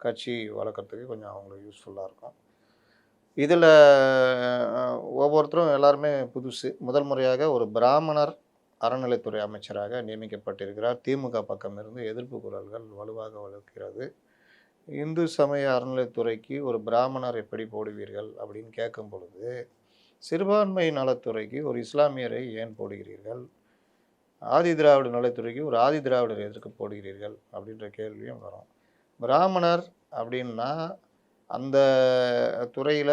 கட்சி வளர்க்குறதுக்கு கொஞ்சம் அவங்களுக்கு யூஸ்ஃபுல்லா இருக்கும். இதில ஒவ்வொருத்தரும் எல்லாருமே புதுசு. முதல் முறையாக ஒரு பிராமணர் அறநிலைத்துறை அமைச்சராக நியமிக்கப்பட்டிருக்கிறார். திமுக பக்கம் இருந்து எதிர்ப்பு குரல்கள் வலுவாக வலுக்கிறது. இந்து சமய அறநிலைத்துறைக்கு ஒரு பிராமணர் எப்படி போடுவீர்கள் அப்படின்னு கேட்கும் பொழுது, சிறுபான்மை நலத்துறைக்கு ஒரு இஸ்லாமியரை ஏன் போடுகிறீர்கள்? ஆதி திராவிட நலத்துறைக்கு ஒரு ஆதி திராவிடர் எதற்கு போடுகிறீர்கள்? அப்படின்ற கேள்வியும் வரும். பிராமணர் அப்படின்னா, அந்த துறையில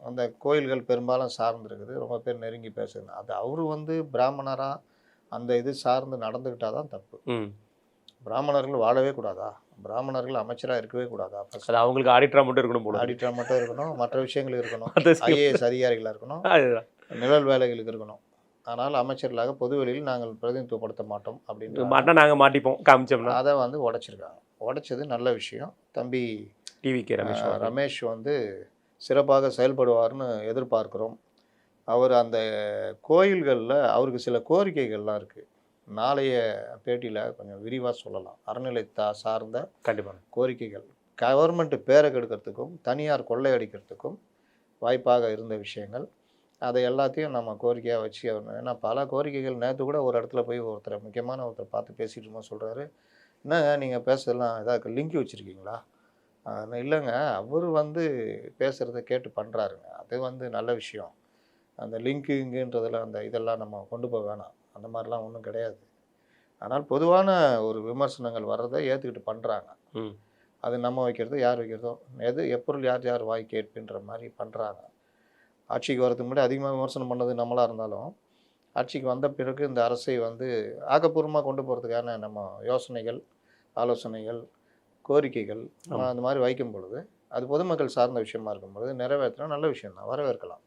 அந்த கோயில்கள் பெரும்பாலும் சார்ந்திருக்குது. ரொம்ப பேர் நெருங்கி பேசுது. அது அவரு வந்து பிராமணரா அந்த இது சார்ந்து நடந்துக்கிட்டா தான் தப்பு. ம். பிராமணர்கள் வாழவே கூடாதா? பிராமணர்கள் அமைச்சரா இருக்கவே கூடாதா? அது அவங்களுக்கு ஆடிட்டரா மட்டும் இருக்கணும் போல இருக்கு. ஆடிட்டரா மட்டும் இருக்கணும். மற்ற விஷயங்கள் இருக்கணும். மத்த விஷயம் ஐஏஎஸ் அதிகாரிகளா இருக்கணும். அதுதான். நிழல் வேலைகளுக்கு இருக்கணும். ஆனால் அமைச்சர்களாக பொதுவெளியில் நாங்கள் பிரதிநிதித்துவப்படுத்த மாட்டோம் அப்படின்ற மாட்டா நாங்க மாட்டிப்போம் காமிச்சோம்னா. அத வந்து உடைச்சிருக்காங்க. உடைச்சது நல்ல விஷயம். தம்பி டிவிகே ரமேஷ் அவர்கள். ரமேஷ் வந்து சிறப்பாக செயல்படுவார்னு எதிர்பார்க்கிறோம். அவர் அந்த கோயில்கள்ல அவருக்கு சில கோரிக்கைகள்லாம் இருக்கு. நாளைய பேட்டியில கொஞ்சம் விரிவா சொல்லலாம். அறநிலை சார்ந்த கண்டிப்பா. கோரிக்கைகள். கவர்மெண்ட் பேர கெடுக்கிறதுக்கும், தனியார் கொள்ளையடிக்கிறதுக்கும் வாய்ப்பாக இருந்த விஷயங்கள். அதை எல்லாத்தையும் நம்ம கோரிக்கையா வச்சு ஏன்னா பல கோரிக்கைகள் நேத்து கூட ஒரு இடத்துல போய் முக்கியமான ஒருத்தர் பார்த்து பேசிட்டு இருக்கும்போது சொல்றாரு, "என்னங்க நீங்க பேசுறதெல்லாம் ஏதாவது லிங்க் வச்சிருக்கீங்களா?" இல்லைங்க. அவரு வந்து பேசுறத கேட்டு பண்றாருங்க. அது வந்து நல்ல விஷயம். அந்த லிங்க்குன்றதுல அந்த இதெல்லாம் நம்ம கொண்டு போக வேணாம். அந்த மாரிலாம் ஒண்ணும் கிடையாது. ஆனால் பொதுவான ஒரு விமர்சனங்கள் வர்றத ஏத்துக்கிட்டு பண்றாங்க. ம். அது நம்ம வைக்கிறதோ, யார் வைக்கிறதோ, எப்பொருள் யார் யார் வாய் கேட்பின்ற மாரி பண்றாங்க. ஆட்சிக்கு வரதுக்கு முன்னாடி அதிகமா விமர்சனம் பண்ணது நம்மளா இருந்தாலும், ஆட்சிக்கு வந்த பிறகு இந்த அரசை வந்து ஆக்கப்பூர்வமா கொண்டு போறதுக்கான நம்ம யோசனைகள், ஆலோசனைகள், கோரிக்கைகள் ஆமா. அந்த மாரி வைக்கும் பொழுது, அது பொதுமக்கள் சார்ந்த விஷயமா இருக்கும் பொழுது நிறைவேற்றினா நல்ல விஷயம் தான். வரவேற்கலாம்.